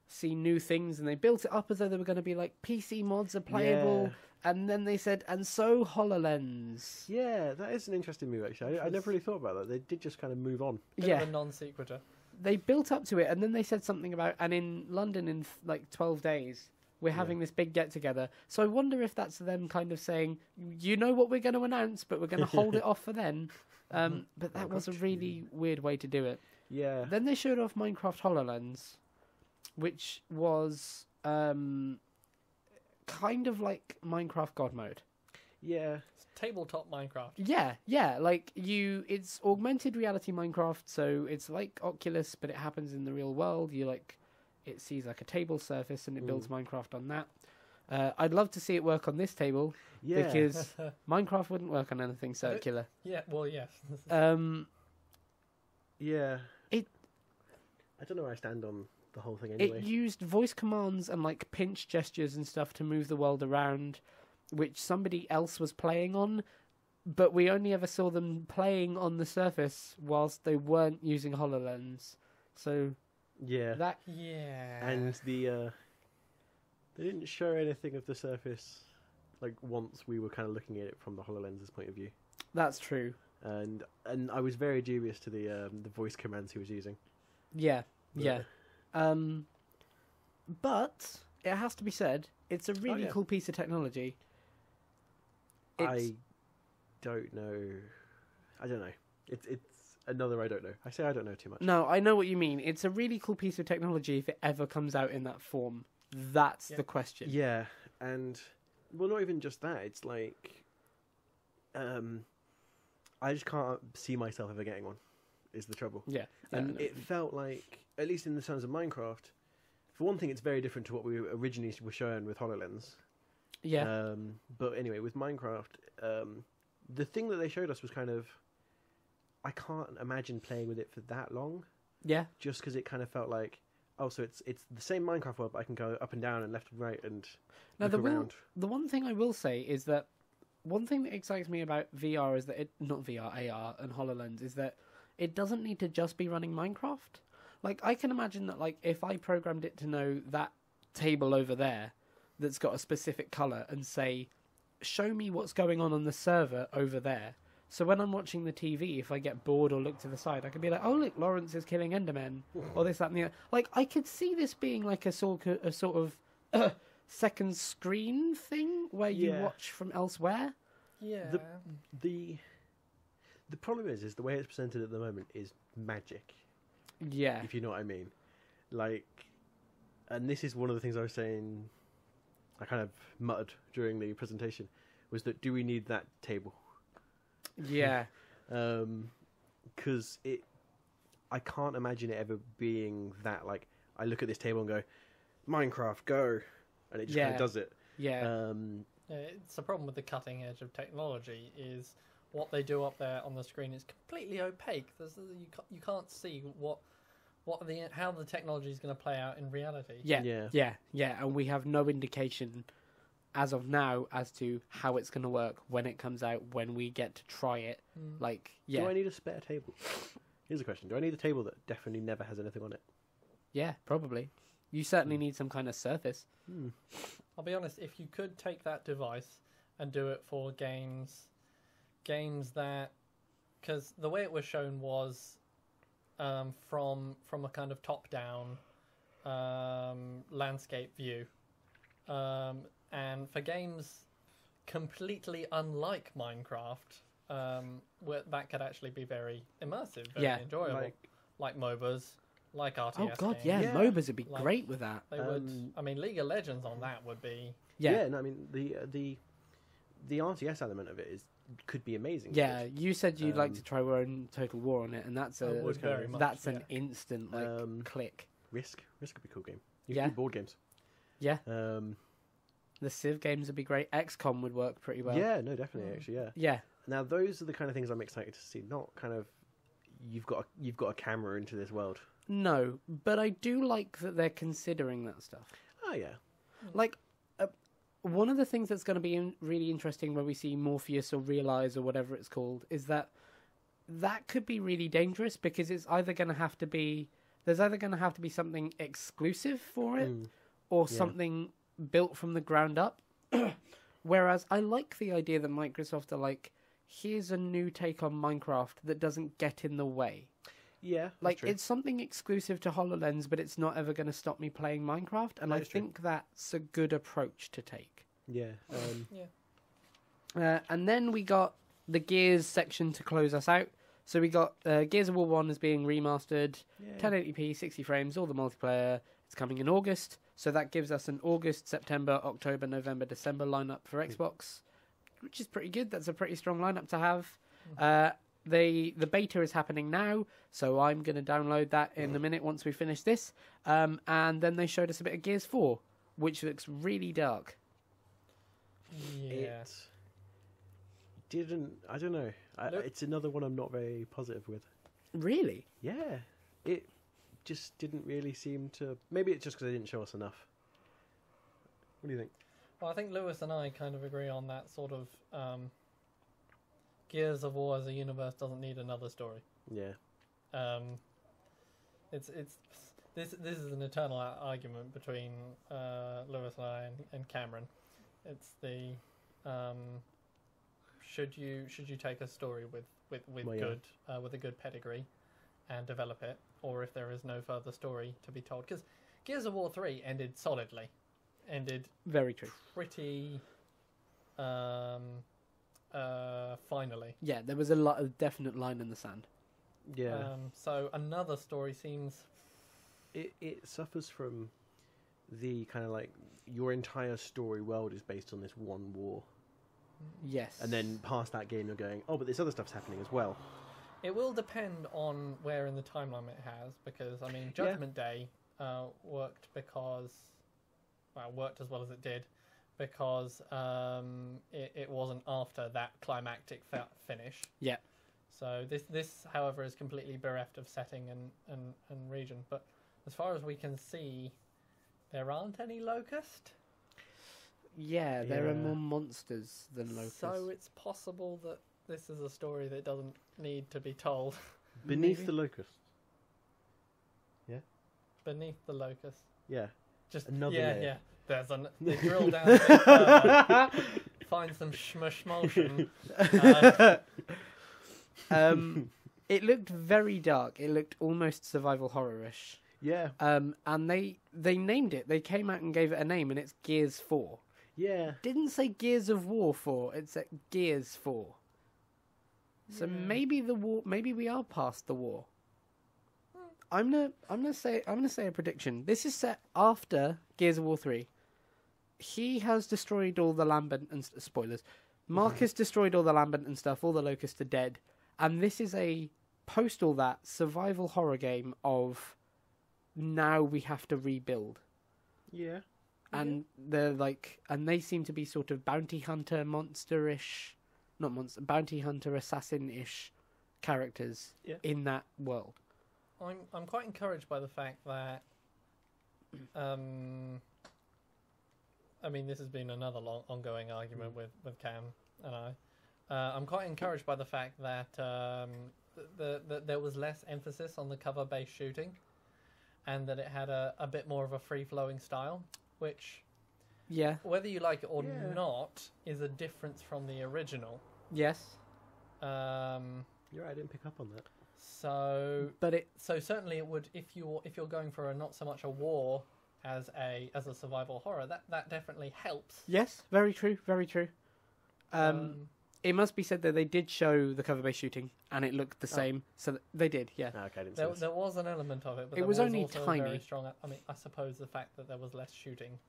see new things, and they built it up as though they were going to be like PC mods are playable. Yeah. And then they said, and so HoloLens. Yeah, that is an interesting move, actually. I never really thought about that. They did just kind of move on. Bit of a non-sequitur. They built up to it, and then they said something about, and in London in like 12 days, we're having this big get-together. So I wonder if that's them kind of saying, you know what we're going to announce, but we're going to hold it off for then. But that was a really weird way to do it. Yeah. Then they showed off Minecraft HoloLens, which was kind of like Minecraft God Mode. Yeah. It's tabletop Minecraft. Yeah, like it's augmented reality Minecraft, so it's like Oculus, but it happens in the real world. It sees like a table surface and it builds Minecraft on that. I'd love to see it work on this table, because Minecraft wouldn't work on anything circular. Yeah, well, yes. Yeah. I don't know where I stand on the whole thing anyway. It used voice commands and like pinch gestures and stuff to move the world around, which somebody else was playing on, but we only ever saw them playing on the surface whilst they weren't using HoloLens. So yeah, and they didn't show anything of the surface like once we were kind of looking at it from the HoloLens's point of view. That's true. And I was very dubious to the voice commands he was using. Yeah. But it has to be said, it's a really cool piece of technology. I don't know. It's another I don't know. I say I don't know too much. No, I know what you mean. It's a really cool piece of technology if it ever comes out in that form. That's the question. Yeah, and well, not even just that. It's like, I just can't see myself ever getting one. Is the trouble? Yeah, and it felt like, at least in the terms of Minecraft, for one thing, it's very different to what we originally were shown with HoloLens. Yeah. But anyway, with Minecraft, the thing that they showed us was kind of, I can't imagine playing with it for that long. Yeah. Just because it kind of felt like, oh, so it's the same Minecraft world, but I can go up and down and left and right and look around. The one thing I will say is that one thing that excites me about VR is that not VR, AR and HoloLens is that it doesn't need to just be running Minecraft. Like, I can imagine that, like, if I programmed it to know that table over there that's got a specific colour and say, show me what's going on the server over there. So when I'm watching the TV, if I get bored or look to the side, I can be like, oh, look, Lawrence is killing Endermen. Or this, that, and the other. Like, I could see this being like a sort of second screen thing where you watch from elsewhere. Yeah. The problem is the way it's presented at the moment is magic. Yeah. If you know what I mean. Like, and this is one of the things I was saying, I kind of muttered during the presentation, was that do we need that table? Yeah. Because I can't imagine it ever being that. Like, I look at this table and go, Minecraft, go, and it just kind of does it. Yeah. It's the problem with the cutting edge of technology is what they do up there on the screen is completely opaque. You can't see how the technology is going to play out in reality. Yeah, and we have no indication as of now as to how it's going to work when it comes out, when we get to try it. Do I need a spare table? Here's a question. Do I need a table that definitely never has anything on it? Yeah, probably. You certainly need some kind of surface. I'll be honest, if you could take that device and do it for games that... Because the way it was shown was from a kind of top-down landscape view. And for games completely unlike Minecraft, that could actually be very immersive, very enjoyable. Like MOBAs, like RTS Oh god, games. MOBAs would be great with that. They would. I mean, League of Legends on that would be... Yeah, no, I mean, the RTS element of it could be amazing. Yeah, you said you'd like to try Rome Total War on it, and that's an instant click. Risk would be a cool game. You can do board games. Yeah. The Civ games would be great. XCOM would work pretty well. Yeah, no, definitely, actually, yeah. Yeah. Now, those are the kind of things I'm excited to see. Not kind of you've got a camera into this world. No, but I do like that they're considering that stuff. Oh yeah. Like, one of the things that's going to be really interesting when we see Morpheus or Realize or whatever it's called is that could be really dangerous because it's either going to have to be something exclusive for it or something built from the ground up. Whereas I like the idea that Microsoft are like, here's a new take on Minecraft that doesn't get in the way. Yeah, like it's something exclusive to HoloLens, but it's not ever going to stop me playing Minecraft, and I think that's a good approach to take. Yeah. And then we got the Gears section to close us out. So we got Gears of War 1 is being remastered, 1080p, 60 frames, all the multiplayer. It's coming in August, so that gives us an August, September, October, November, December lineup for Xbox, which is pretty good. That's a pretty strong lineup to have. The beta is happening now, so I'm going to download that in a minute once we finish this. And then they showed us a bit of Gears 4, which looks really dark. Yeah. I don't know. It's another one I'm not very positive with. Really? Yeah. It just didn't really seem to... Maybe it's just because they didn't show us enough. What do you think? Well, I think Lewis and I kind of agree on that sort of... Gears of War as a universe doesn't need another story. Yeah. This is an eternal argument between Lewis and I and Cameron. It's the should you take a story with a good pedigree and develop it, or if there is no further story to be told? Because Gears of War 3 ended solidly, very true, pretty finally. Yeah, there was a definite line in the sand. Yeah. So another story seems... It suffers from the kind of like your entire story world is based on this one war. Yes. And then past that game you're going, oh, but this other stuff's happening as well. It will depend on where in the timeline it has, because, I mean, Judgment Day worked as well as it did, because it wasn't after that climactic finish. Yeah. So this, however, is completely bereft of setting and region. But as far as we can see, there aren't any Locust. Yeah, there are more monsters than Locust. So it's possible that this is a story that doesn't need to be told. Beneath the Locust. Yeah? Beneath the Locust. Yeah. Just another layer. Yeah. They drill down a bit further, find some schmushmulsion. It looked very dark. It looked almost survival horror-ish. Yeah. And they named it. They came out and gave it a name, and it's Gears 4. Yeah. Didn't say Gears of War 4. It said Gears 4. So maybe we are past the war. I'm gonna say a prediction. This is set after Gears of War 3. He has destroyed all the Lambent and spoilers. Marcus destroyed all the Lambent and stuff. All the Locusts are dead, And this is a post all that survival horror game of now we have to rebuild. Yeah. And they're like, and they seem to be sort of bounty hunter, monster-ish, not monster, bounty hunter, assassin-ish characters in that world. I'm quite encouraged by the fact that, I mean, this has been another long ongoing argument with Cam and I. I'm quite encouraged by the fact that there was less emphasis on the cover-based shooting, and that it had a bit more of a free-flowing style, which, whether you like it or not, is a difference from the original. Yes. You're right, I didn't pick up on that. So certainly it would, if you're going for a not so much a war as a survival horror, that definitely helps. Yes, very true, very true. It must be said that they did show the cover-based shooting, and it looked the same. So they did, yeah. Oh, okay, I didn't see this. There was an element of it, but it was only also tiny. Very strong. I mean, I suppose the fact that there was less shooting,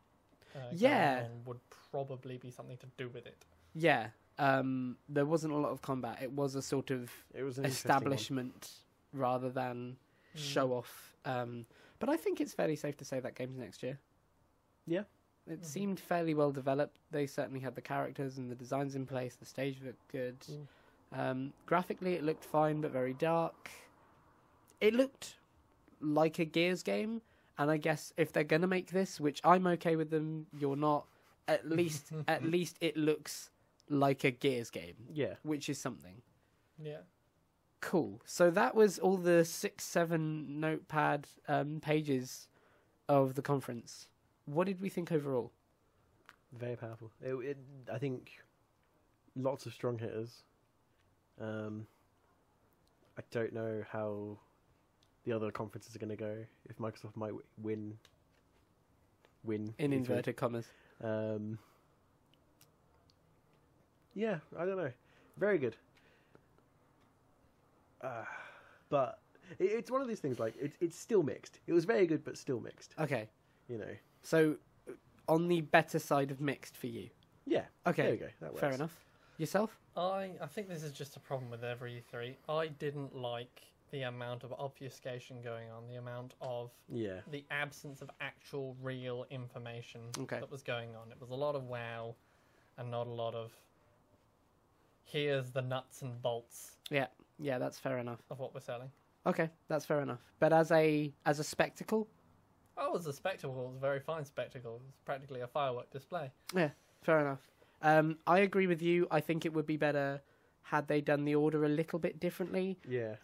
going on would probably be something to do with it. Yeah. There wasn't a lot of combat. It was a sort of It was an establishment rather than show off. But I think it's fairly safe to say that game's next year. Yeah. It seemed fairly well developed. They certainly had the characters and the designs in place. The stage looked good. Graphically, it looked fine, but very dark. It looked like a Gears game. And I guess if they're going to make this, which I'm okay with them, you're not, at least it looks like a Gears game. Yeah. Which is something. Yeah. Cool. So that was all the 6-7 notepad pages of the conference. What did we think overall? Very powerful. I think lots of strong hitters. I don't know how the other conferences are going to go. If Microsoft might win in E3. inverted commas. Yeah, I don't know. Very good. But it's one of these things, like, it's still mixed. It was very good, but still mixed. Okay. You know. So, on the better side of mixed for you. Yeah. Okay. There you go. That works. Fair enough. Yourself? I think this is just a problem with every E3. I didn't like the amount of obfuscation going on, the amount of the absence of actual real information that was going on. It was a lot of wow and not a lot of here's the nuts and bolts. Yeah, that's fair enough. Of what we're selling. Okay, that's fair enough. But as a spectacle? Oh, as a spectacle, it was a very fine spectacle. It was practically a firework display. Yeah, fair enough. I agree with you. I think it would be better had they done the order a little bit differently. Yeah.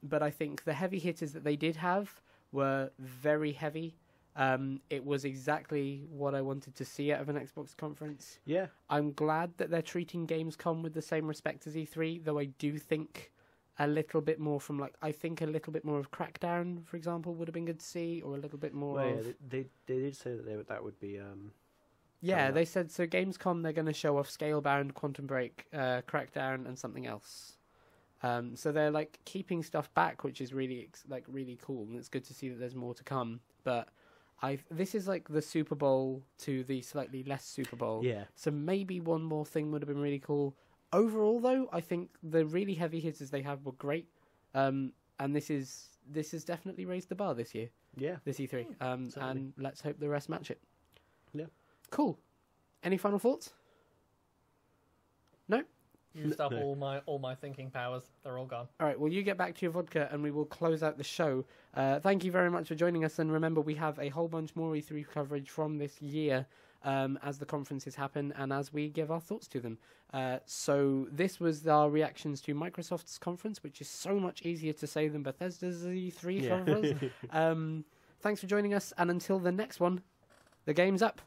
But I think the heavy hitters that they did have were very heavy. It was exactly what I wanted to see out of an Xbox conference. Yeah. I'm glad that they're treating Gamescom with the same respect as E3, though I do think a little bit more from, like, I think a little bit more of Crackdown, for example, would have been good to see, or a little bit more of... Yeah, they did say that that would be... Yeah, they said, so Gamescom, they're going to show off Scalebound, Quantum Break, Crackdown, and something else. So they're, like, keeping stuff back, which is really, really cool, and it's good to see that there's more to come. But this is, like, the Super Bowl to the slightly less Super Bowl. Yeah. So maybe one more thing would have been really cool. Overall, though, I think the really heavy hitters they have were great. And this has definitely raised the bar this year. Yeah. This E3. And let's hope the rest match it. Yeah. Cool. Any final thoughts? No? Used up all my thinking powers. They're all gone. All right, well, you get back to your vodka and we will close out the show. Thank you very much for joining us. And remember, we have a whole bunch more E3 coverage from this year as the conferences happen and as we give our thoughts to them. So this was our reactions to Microsoft's conference, which is so much easier to say than Bethesda's E3 conference. Thanks for joining us. And until the next one, the game's up.